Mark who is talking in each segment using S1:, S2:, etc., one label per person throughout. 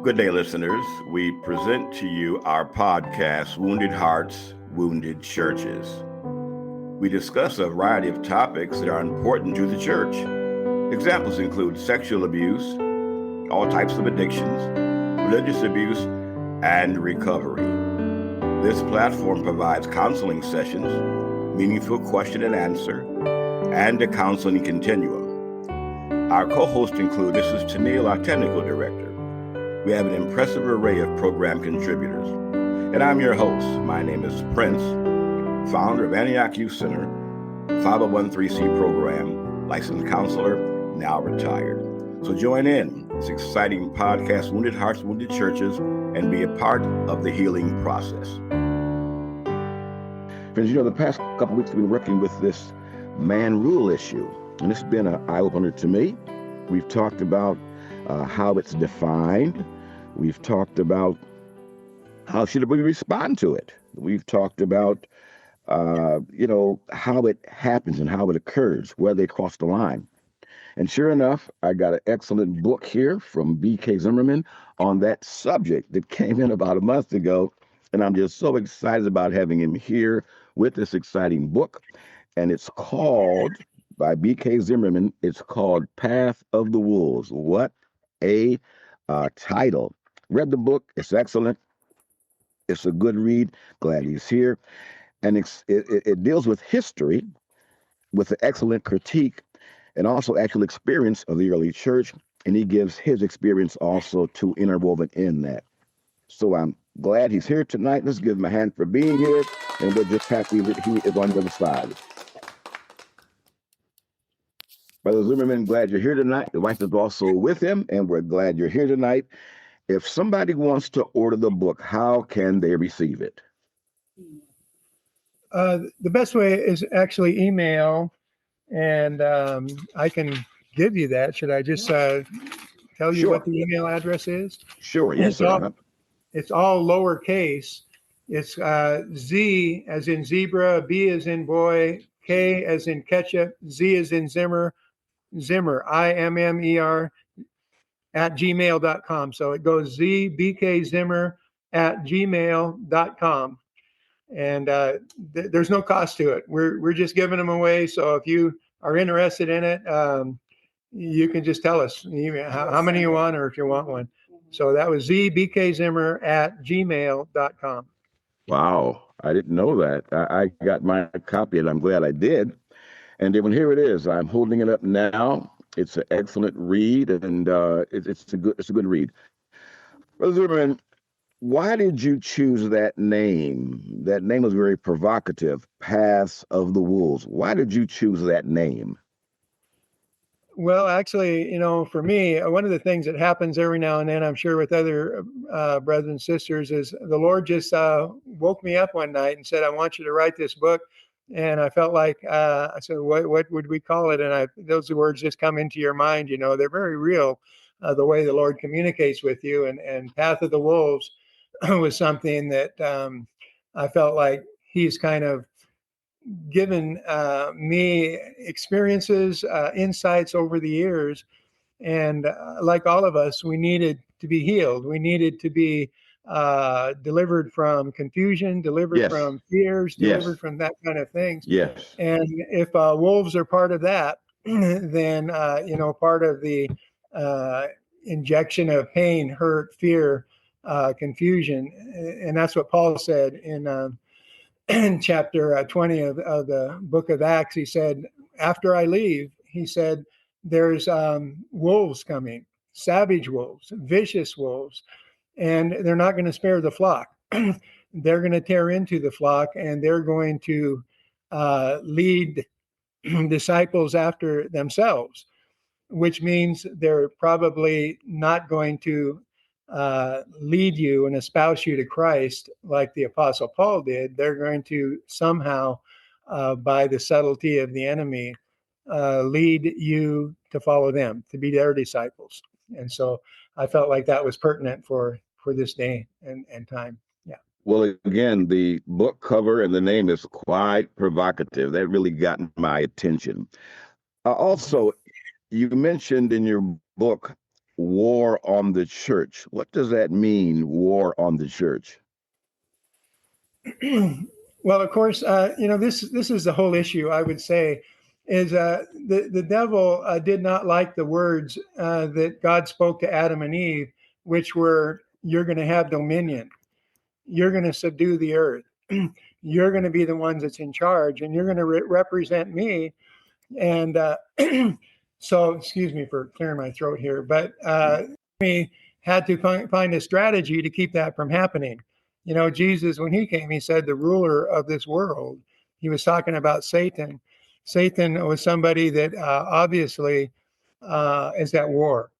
S1: Good day, listeners. We present to you our podcast, Wounded Hearts, Wounded Churches. We discuss a variety of topics that are important to the church. Examples include sexual abuse, all types of addictions, religious abuse, and recovery. This platform provides counseling sessions, meaningful question and answer, and a counseling continuum. Our co-hosts include, this is Tennille, our technical director. We have an impressive array of program contributors. And I'm your host. My name is Prince, founder of Antioch Youth Center, 501(c) program, licensed counselor, now retired. So join in this exciting podcast, Wounded Hearts, Wounded Churches, and be a part of the healing process.
S2: Friends, the past couple of weeks we've been working with this man rule issue, and it's been an eye-opener to me. We've talked about how it's defined. We've talked about how should we respond to it. We've talked about, how it happens and how it occurs, where they cross the line. And sure enough, I got an excellent book here from B.K. Zimmerman on that subject that came in about a month ago. And I'm just so excited about having him here with this exciting book. And it's called, by B.K. Zimmerman, it's called Path of the Wolves. What a title. Read the book. It's excellent. It's a good read. Glad he's here. And it deals with history with an excellent critique and also actual experience of the early church. And he gives his experience also to interwoven in that. So I'm glad he's here tonight. Let's give him a hand for being here. And we're just happy that he is on the other side. Brother Zimmerman, glad you're here tonight. The wife is also with him, and we're glad you're here tonight. If somebody wants to order the book, how can they receive it?
S3: The best way is actually email, and I can give you that. Should I just tell you
S2: Sure.
S3: what the email address is?
S2: Sure, yes, sir.
S3: It's all lowercase. It's Z as in zebra, B as in boy, K as in ketchup, Z as in Zimmer, IMMER @gmail.com. So it goes zbkzimmer@gmail.com. And there's no cost to it. We're just giving them away. So if you are interested in it, you can just tell us how many you want or if you want one. So that was zbkzimmer@gmail.com.
S2: Wow, I didn't know that. I got my copy, and I'm glad I did. And then here it is. I'm holding it up now. It's an excellent read, and it's a good read. Brother Zimmerman, why did you choose that name? That name was very provocative. Paths of the Wolves. Why did you choose that name?
S3: Well, actually, for me, one of the things that happens every now and then, I'm sure with other brothers and sisters, is the Lord just woke me up one night and said, I want you to write this book. And I felt like, I said, what would we call it? And those words just come into your mind, they're very real, the way the Lord communicates with you. And Path of the Wolves was something that I felt like he's kind of given me experiences, insights over the years. And like all of us, we needed to be healed. We needed to be delivered from confusion, delivered from fears, delivered from that kind of things.
S2: Yes.
S3: And if wolves are part of that, then, part of the injection of pain, hurt, fear, confusion. And that's what Paul said in chapter 20 of the book of Acts. He said, after I leave, he said, there's wolves coming, savage wolves, vicious wolves, and they're not going to spare the flock. They're going to tear into the flock, and they're going to lead disciples after themselves, which means they're probably not going to lead you and espouse you to Christ like the Apostle Paul did. They're going to somehow, by the subtlety of the enemy, lead you to follow them, to be their disciples. And so I felt like that was pertinent for this day and time. Yeah.
S2: Well, again, the book cover and the name is quite provocative. That really got my attention. Also, you mentioned in your book war on the church. What does that mean, war on the church?
S3: Well, of course, this is the whole issue. I would say, is the devil did not like the words that God spoke to Adam and Eve, which were, "You're going to have dominion. You're going to subdue the earth. You're going to be the ones that's in charge, and you're going to represent me." And so, excuse me for clearing my throat here, but we had to find a strategy to keep that from happening. Jesus, when he came, he said the ruler of this world. He was talking about Satan. Satan was somebody that obviously is at war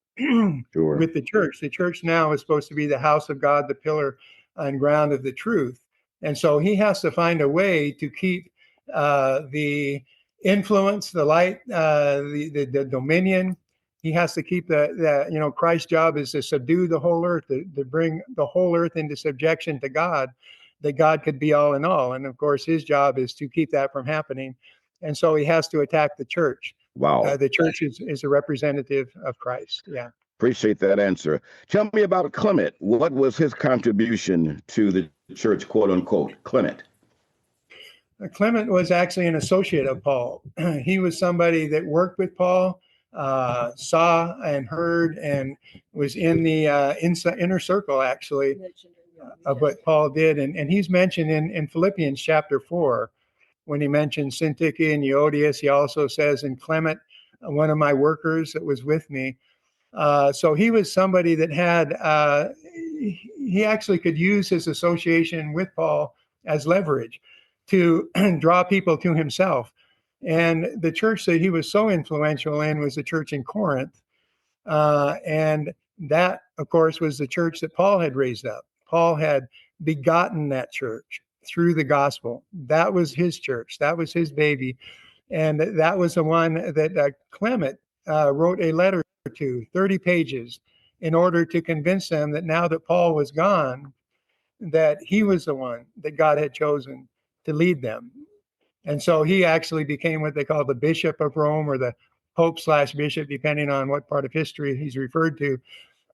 S2: Sure.
S3: with the church. The church now is supposed to be the house of God, the pillar and ground of the truth. And so he has to find a way to keep the influence, the light, the dominion. He has to keep that, Christ's job is to subdue the whole earth, to bring the whole earth into subjection to God, that God could be all in all. And of course, his job is to keep that from happening. And so he has to attack the church.
S2: Wow.
S3: The church is a representative of Christ. Yeah.
S2: Appreciate that answer. Tell me about Clement. What was his contribution to the church, quote unquote, Clement?
S3: Clement was actually an associate of Paul. He was somebody that worked with Paul, saw and heard, and was in the inner circle, actually, of what Paul did. And he's mentioned in Philippians chapter 4, when he mentions Syntyche and Euodias. He also says, in Clement, one of my workers that was with me. So he was somebody that had, he actually could use his association with Paul as leverage to draw people to himself. And the church that he was so influential in was the church in Corinth. And that, of course, was the church that Paul had raised up. Paul had begotten that church through the gospel. That was his church. That was his baby. And that was the one that Clement wrote a letter to, 30 pages, in order to convince them that now that Paul was gone, that he was the one that God had chosen to lead them. And so he actually became what they call the Bishop of Rome, or the Pope/Bishop, depending on what part of history he's referred to.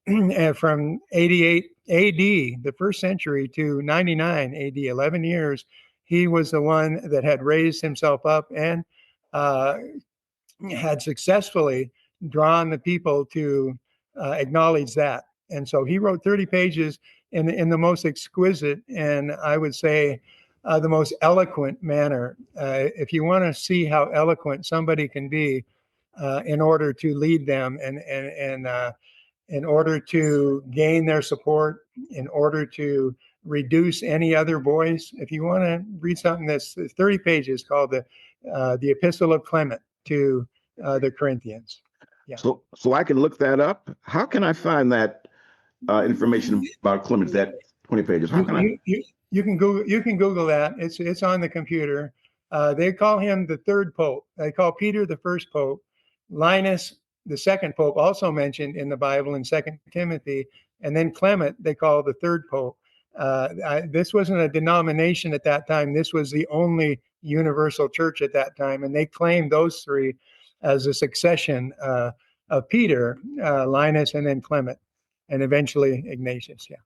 S3: And from 88 AD, the first century, to 99 AD, 11 years, he was the one that had raised himself up and had successfully drawn the people to acknowledge that. And so he wrote 30 pages in the most exquisite, and I would say the most eloquent manner. If you want to see how eloquent somebody can be in order to lead them, and in order to gain their support, in order to reduce any other voice, if you want to read something that's 30 pages, called the Epistle of Clement to the Corinthians. Yeah.
S2: So I can look that up. How can I find that information about Clement? That 20 pages. How can
S3: you can Google that. It's on the computer. They call him the third pope. They call Peter the first pope. Linus, the second pope, also mentioned in the Bible in 2 Timothy, and then Clement they call the third pope. This wasn't a denomination at that time. This was the only universal church at that time, and they claimed those three as a succession of Peter, Linus, and then Clement, and eventually Ignatius. Yeah.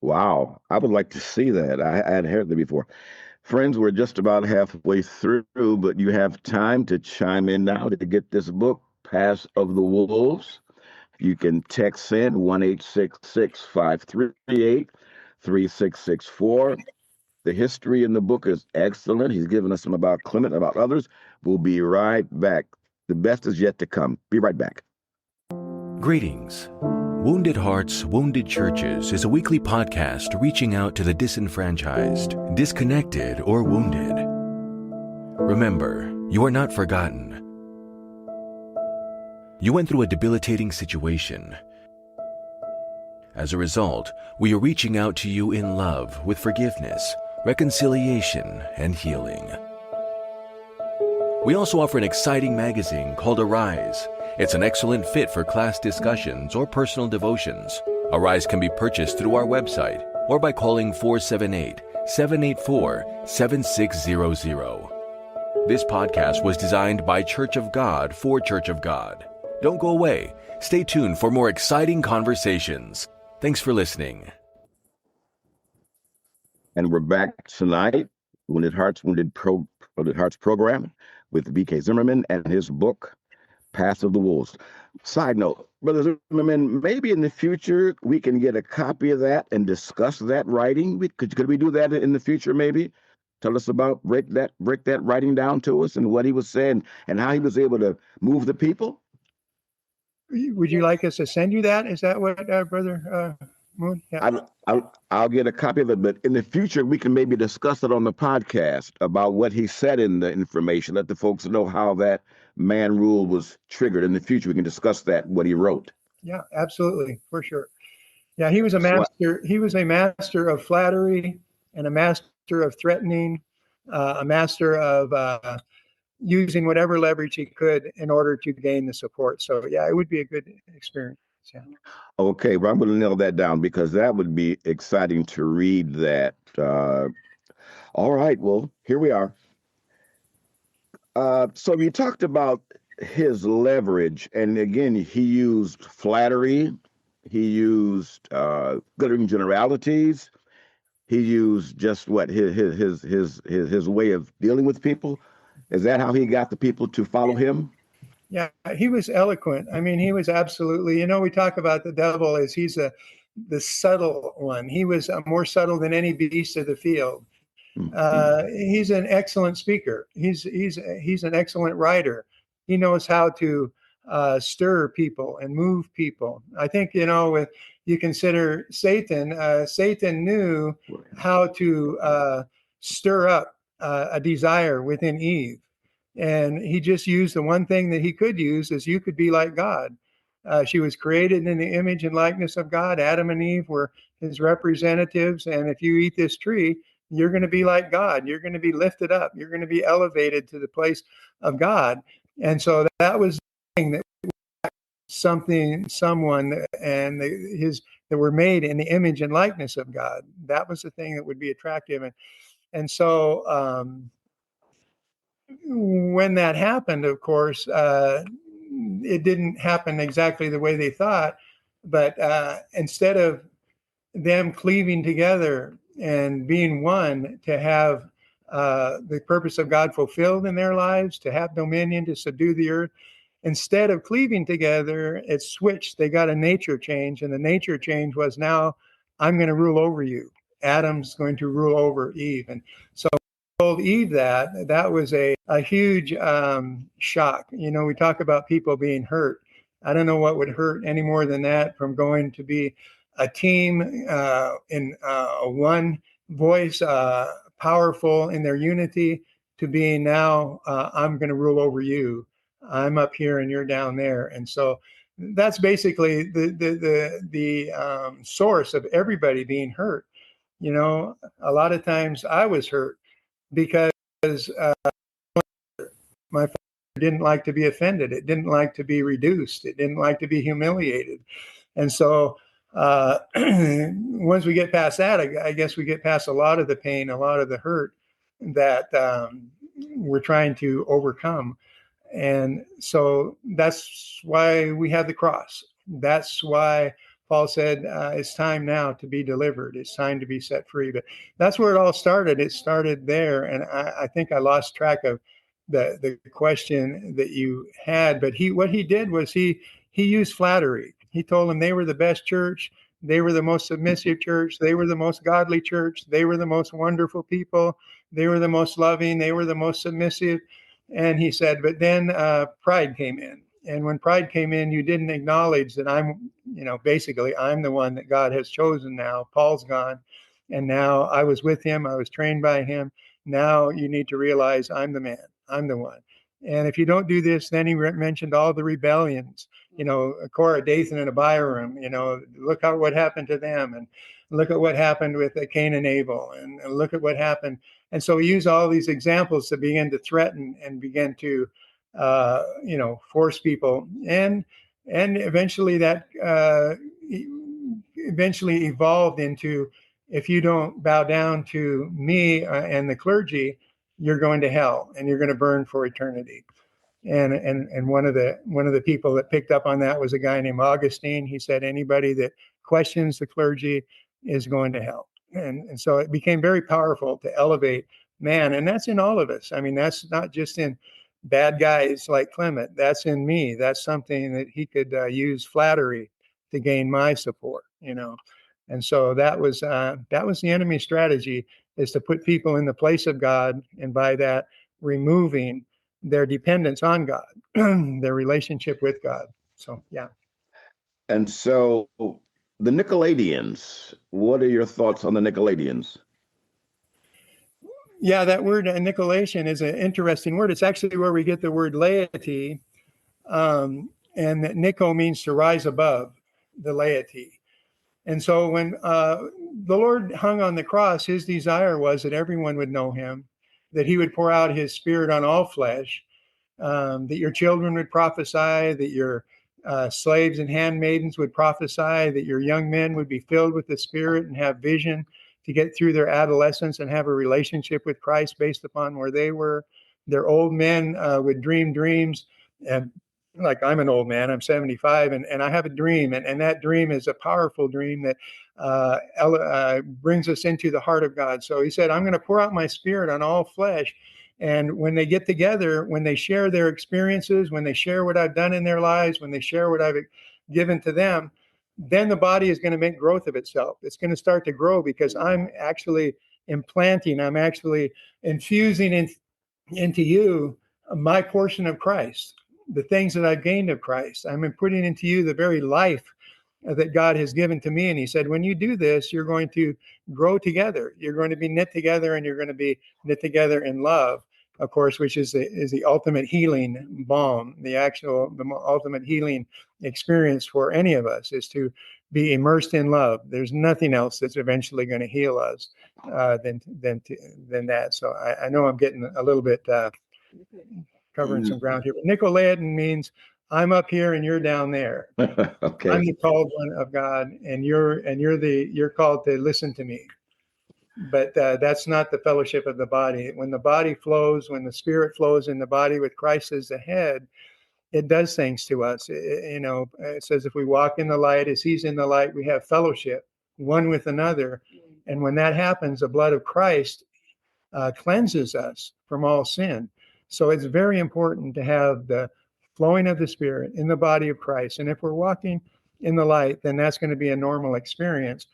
S2: Wow, I would like to see that. I hadn't heard that before. Friends, we're just about halfway through, but you have time to chime in now to get this book, Pass of the Wolves. You can text in 1-866-538-3664. The history in the book is excellent. He's given us some about Clement, about others. We'll be right back. The best is yet to come. Be right back.
S4: Greetings. Wounded Hearts, Wounded Churches is a weekly podcast reaching out to the disenfranchised, disconnected, or wounded. Remember, you are not forgotten. You went through a debilitating situation. As a result, we are reaching out to you in love with forgiveness, reconciliation, and healing. We also offer an exciting magazine called Arise. It's an excellent fit for class discussions or personal devotions. Arise can be purchased through our website or by calling 478-784-7600. This podcast was designed by Church of God for Church of God. Don't go away. Stay tuned for more exciting conversations. Thanks for listening.
S2: And we're back tonight, Wounded Hearts, Wounded Hearts program with B.K. Zimmerman and his book, Path of the Wolves. Side note, Brother Zimmerman, maybe in the future we can get a copy of that and discuss that writing. Could we do that in the future, maybe? Tell us about, break that writing down to us and what he was saying and how he was able to move the people.
S3: Would you like us to send you that? Is that what, Brother Moon? Yeah.
S2: I'll get a copy of it, but in the future we can maybe discuss it on the podcast about what he said in the information. Let the folks know how that man rule was triggered. In the future, we can discuss that, what he wrote.
S3: Yeah, absolutely, for sure. Yeah, he was a master. He was a master of flattery and a master of threatening, a master of using whatever leverage he could in order to gain the support. So yeah, it would be a good experience. Yeah.
S2: Okay, well, I'm going to nail that down because that would be exciting to read that. All right, well, here we are. So you talked about his leverage, and again, he used flattery, he used glittering generalities, he used just what his way of dealing with people. Is that how he got the people to follow him?
S3: Yeah, he was eloquent. I mean, he was absolutely, we talk about the devil as the subtle one. He was more subtle than any beast of the field. He's an excellent speaker. He's an excellent writer. He knows how to stir people and move people. I think, if you consider Satan, Satan knew how to stir up a desire within Eve. And he just used the one thing that he could use is you could be like God. She was created in the image and likeness of God. Adam and Eve were his representatives. And if you eat this tree, you're going to be like God. You're going to be lifted up. You're going to be elevated to the place of God. And so that was the thing that someone, and that were made in the image and likeness of God. That was the thing that would be attractive. And so when that happened, of course, it didn't happen exactly the way they thought. But instead of them cleaving together and being one to have the purpose of God fulfilled in their lives, to have dominion, to subdue the earth, instead of cleaving together, it switched. They got a nature change, and the nature change was, now I'm going to rule over you. Adam's going to rule over Eve. And so told Eve that was a huge shock. We talk about people being hurt. I don't know what would hurt any more than that, from going to be a team in one voice, powerful in their unity, to being now I'm going to rule over you. I'm up here and you're down there. And so that's basically the source of everybody being hurt. A lot of times I was hurt because my father didn't like to be offended. It didn't like to be reduced. It didn't like to be humiliated. And so once we get past that, I guess we get past a lot of the pain, a lot of the hurt that we're trying to overcome. And so that's why we have the cross. That's why Paul said, it's time now to be delivered. It's time to be set free. But that's where it all started. It started there. And I think I lost track of the question that you had. But what he did was he used flattery. He told them they were the best church. They were the most submissive church. They were the most godly church. They were the most wonderful people. They were the most loving. They were the most submissive. And he said, but then pride came in. And when pride came in, you didn't acknowledge that basically I'm the one that God has chosen now. Paul's gone. And now I was with him. I was trained by him. Now you need to realize I'm the man. I'm the one. And if you don't do this, then he mentioned all the rebellions, Korah, Dathan, and Abiram, look what happened to them. And look at what happened with Cain and Abel. And look at what happened. And so we use all these examples to begin to threaten and begin to, force people. And eventually that eventually evolved into, if you don't bow down to me and the clergy, you're going to hell and you're going to burn for eternity. And one of the people that picked up on that was a guy named Augustine. He said anybody that questions the clergy is going to hell. And so it became very powerful to elevate man. And that's in all of us. I mean, that's not just in bad guys like Clement. That's in me. That's something that he could use flattery to gain my support, you know. And so that was the enemy's strategy, is to put people in the place of God, and by that removing their dependence on God, their relationship with God. So, yeah.
S2: And so the Nicolaitans, what are your thoughts on the Nicolaitans?
S3: Yeah, that word Nicolaitan is an interesting word. It's actually where we get the word laity. And that Nico means to rise above the laity. And so when the Lord hung on the cross, his desire was that everyone would know him, that he would pour out his spirit on all flesh, that your children would prophesy, that your slaves and handmaidens would prophesy, that your young men would be filled with the Spirit and have vision to get through their adolescence and have a relationship with Christ based upon where they were. Their old men would dream dreams. And like, I'm an old man, I'm 75, and I have a dream. And that dream is a powerful dream that brings us into the heart of God. So he said, I'm going to pour out my Spirit on all flesh. And when they get together, when they share their experiences, when they share what I've done in their lives, when they share what I've given to them, then the body is going to make growth of itself. It's going to start to grow because I'm actually implanting, I'm actually infusing into you my portion of Christ, the things that I've gained of Christ. I'm putting into you the very life that God has given to me. And he said, when you do this, you're going to grow together. You're going to be knit together, and you're going to be knit together in love, of course, which is the ultimate healing balm. The ultimate healing experience for any of us is to be immersed in love. There's nothing else that's eventually going to heal us than that. So I know I'm getting a little bit covering some ground here. But Nicolaitan means I'm up here and you're down there.
S2: Okay.
S3: I'm the called one of God, and you're called to listen to me. But that's not the fellowship of the body. When the body flows, when the Spirit flows in the body with Christ as the head, it does things to us. It says if we walk in the light as he's in the light, we have fellowship one with another. And when that happens, the blood of Christ cleanses us from all sin. So it's very important to have the flowing of the Spirit in the body of Christ. And if we're walking in the light, then that's going to be a normal experience.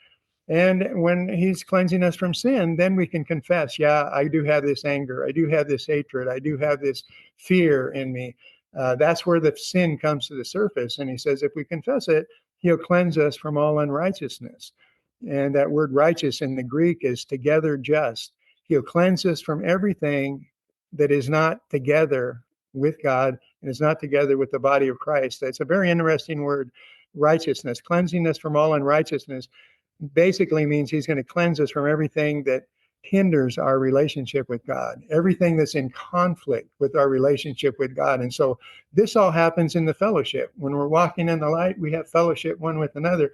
S3: And when he's cleansing us from sin, then we can confess, yeah, I do have this anger. I do have this hatred. I do have this fear in me. That's where the sin comes to the surface. And he says, if we confess it, he'll cleanse us from all unrighteousness. And that word righteous in the Greek is together just. He'll cleanse us from everything that is not together with God and is not together with the body of Christ. That's a very interesting word, righteousness. Cleansing us from all unrighteousness basically means he's going to cleanse us from everything that hinders our relationship with God, everything that's in conflict with our relationship with God. And so this all happens in the fellowship. When we're walking in the light, we have fellowship one with another.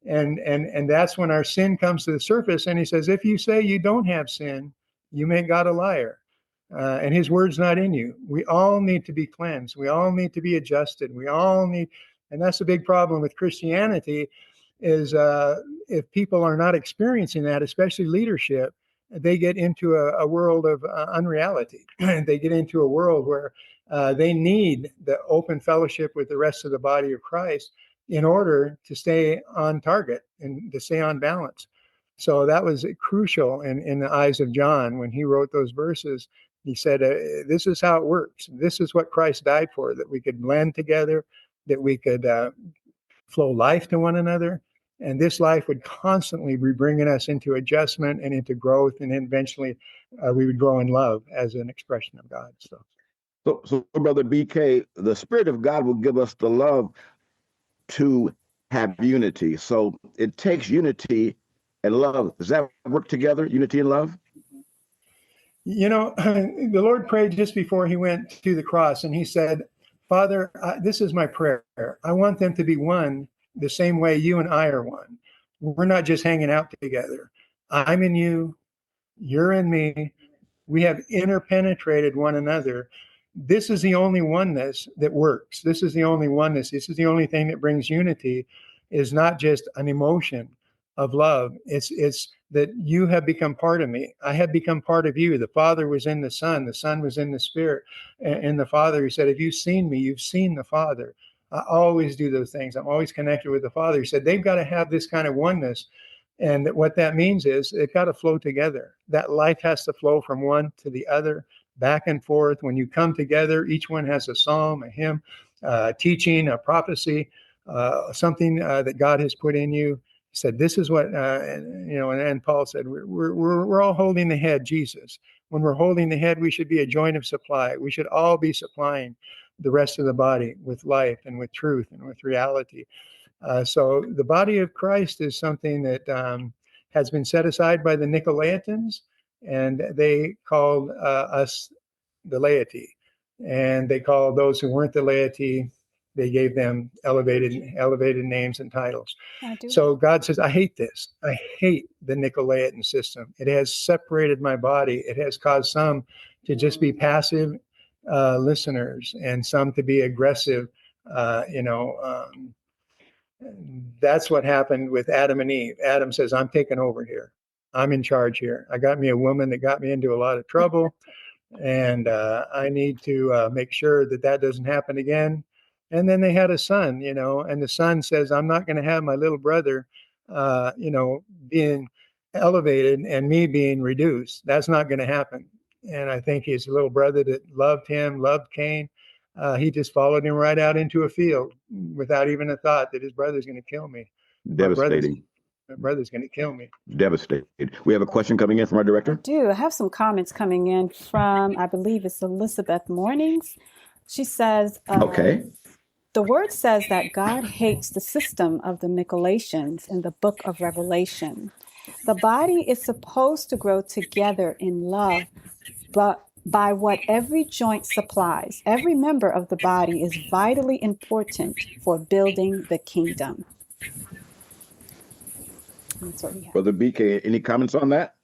S3: And that's when our sin comes to the surface. And he says, if you say you don't have sin, you make God a liar. And his word's not in you. We all need to be cleansed. We all need to be adjusted. We all need, and that's the big problem with Christianity is if people are not experiencing that, especially leadership, they get into a world of unreality. They get into a world where they need the open fellowship with the rest of the body of Christ in order to stay on target and to stay on balance. So that was crucial in the eyes of John when he wrote those verses. He said, this is how it works. This is what Christ died for, that we could blend together, that we could flow life to one another. And this life would constantly be bringing us into adjustment and into growth. And then eventually we would grow in love as an expression of God.
S2: So, Brother BK, the Spirit of God will give us the love to have unity. So it takes unity and love. Does that work together, unity and love?
S3: You know, the Lord prayed just before he went to the cross, and he said, Father, this is my prayer. I want them to be one the same way you and I are one. We're not just hanging out together. I'm in you, you're in me. We have interpenetrated one another. this is the only oneness that works. This is the only oneness. This is the only thing that brings unity, is not just an emotion of love. It's that you have become part of me. I have become part of you. The Father was in the Son was in the Spirit, and the Father, he said, if you've seen me, you've seen the Father. I always do those things. I'm always connected with the Father. He said they've got to have this kind of oneness. And what that means is it got to flow together. That life has to flow from one to the other, back and forth. When you come together, each one has a psalm, a hymn, teaching, a prophecy, something that God has put in you. He said, this is what, and Paul said, we're all holding the head, Jesus. When we're holding the head, we should be a joint of supply. We should all be supplying the rest of the body with life and with truth and with reality. So the body of Christ is something that has been set aside by the Nicolaitans, and they called us the laity. And they called those who weren't the laity, they gave them elevated names and titles. So God says, I hate this. I hate the Nicolaitan system. It has separated my body. It has caused some to just be passive listeners and some to be aggressive, that's what happened with Adam and Eve. Adam says, I'm taking over here. I'm in charge here. I got me a woman that got me into a lot of trouble, and I need to make sure that doesn't happen again. And then they had a son, and the son says, I'm not going to have my little brother, being elevated and me being reduced. That's not going to happen. And I think his little brother that loved Cain, he just followed him right out into a field without even a thought that his brother's going to kill me.
S2: Devastating.
S3: My brother's going to kill me.
S2: Devastated. We have a question coming in from our director.
S5: I do. I have some comments coming in from, I believe it's Elizabeth Mornings. She says,
S2: okay.
S5: The word says that God hates the system of the Nicolaitans in the book of Revelation. The body is supposed to grow together in love, but by what every joint supplies. Every member of the body is vitally important for building the kingdom. That's what we have.
S2: Brother BK, any comments on that?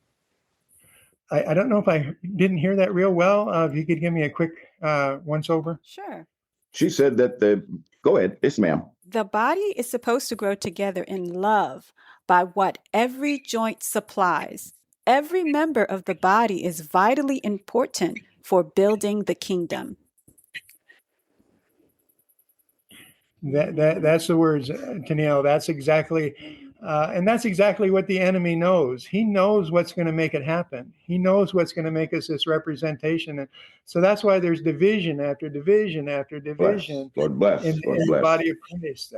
S3: I don't know if I didn't hear that real well. If you could give me a quick once over.
S5: Sure.
S2: She said that go ahead. Yes, ma'am.
S5: The body is supposed to grow together in love by what every joint supplies. Every member of the body is vitally important for building the kingdom.
S3: That's the words, Tennille. That's exactly, and that's exactly what the enemy knows. He knows what's going to make it happen. He knows what's going to make us this representation, and so that's why there's division after division after division.
S2: Lord bless.
S3: In the body of Christ.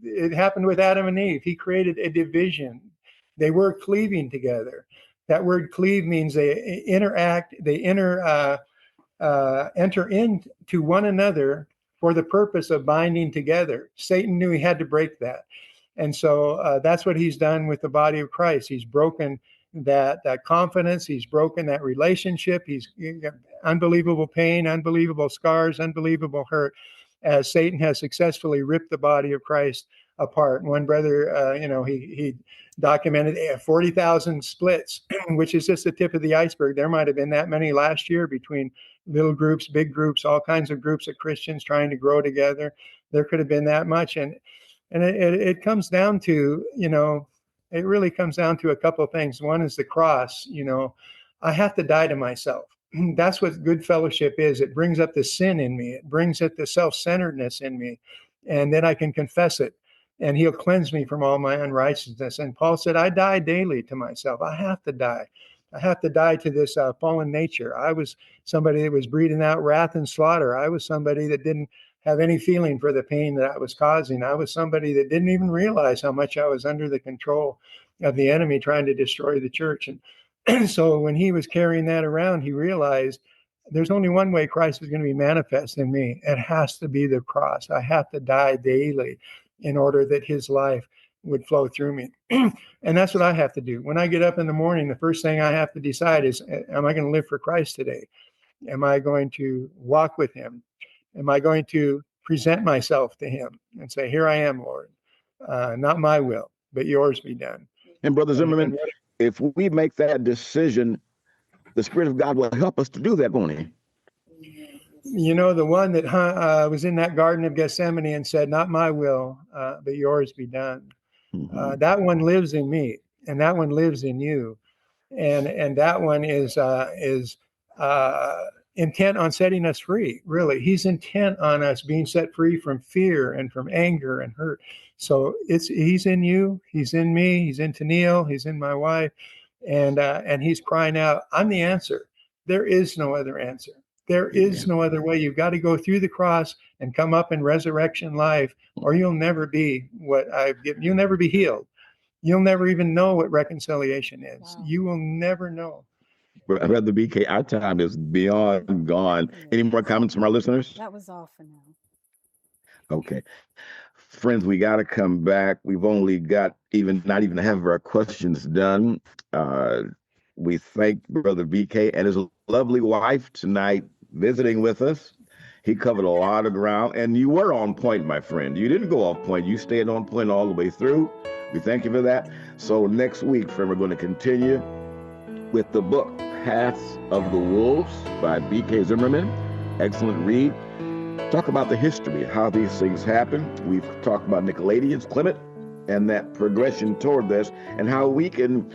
S3: It happened with Adam and Eve. He created a division. They were cleaving together. That word cleave means they interact. They enter into one another for the purpose of binding together. Satan knew he had to break that. And so that's what he's done with the body of Christ. He's broken that confidence. He's broken that relationship. He's got unbelievable pain, unbelievable scars, unbelievable hurt, as Satan has successfully ripped the body of Christ apart. One brother, he documented 40,000 splits, which is just the tip of the iceberg. There might have been that many last year between little groups, big groups, all kinds of groups of Christians trying to grow together. There could have been that much. And it comes down to, it really comes down to a couple of things. One is the cross. I have to die to myself. That's what good fellowship is. It brings up the sin in me. It brings up the self-centeredness in me. And then I can confess it. And he'll cleanse me from all my unrighteousness. And Paul said, I die daily to myself. I have to die. I have to die to this fallen nature. I was somebody that was breathing out wrath and slaughter. I was somebody that didn't have any feeling for the pain that I was causing. I was somebody that didn't even realize how much I was under the control of the enemy trying to destroy the church. And so when he was carrying that around, he realized there's only one way Christ is going to be manifest in me. It has to be the cross. I have to die daily in order that his life would flow through me. And that's what I have to do. When I get up in the morning, the first thing I have to decide is, am I going to live for Christ today? Am I going to walk with him? Am I going to present myself to him and say, here I am, Lord, not my will, but yours be done.
S2: And Brother Zimmerman, if we make that decision, the Spirit of God will help us to do that, won't he?
S3: The one that was in that Garden of Gethsemane and said, "Not my will, but yours be done." That one lives in me, and that one lives in you, and that one is intent on setting us free. Really, he's intent on us being set free from fear and from anger and hurt. So he's in you, he's in me, he's in Tennille, he's in my wife, and he's crying out, "I'm the answer. There is no other answer. There is no other way. You've got to go through the cross and come up in resurrection life, or you'll never be what I've given. You'll never be healed. You'll never even know what reconciliation is. Wow. You will never know."
S2: Brother BK, our time is beyond gone. Any more comments from our listeners?
S5: That was all for now.
S2: Okay. Friends, we got to come back. We've only got not even half of our questions done. We thank Brother BK and his lovely wife tonight visiting with us. He covered a lot of ground, and you were on point, my friend. You didn't go off point. You stayed on point all the way through. We thank you for that. So next week, friend, we're going to continue with the book, Paths of the Wolves by B.K. Zimmerman. Excellent read. Talk about the history, how these things happen. We've talked about Nicolaitans, Clement, and that progression toward this, and how we can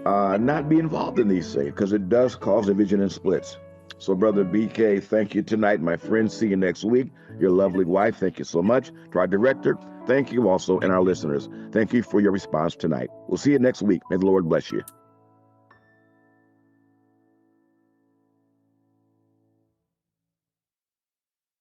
S2: not be involved in these things, because it does cause division and splits. So, Brother BK, thank you tonight, my friend. See you next week. Your lovely wife, thank you so much. To our director, thank you also, and our listeners, thank you for your response tonight. We'll see you next week. May the Lord bless you.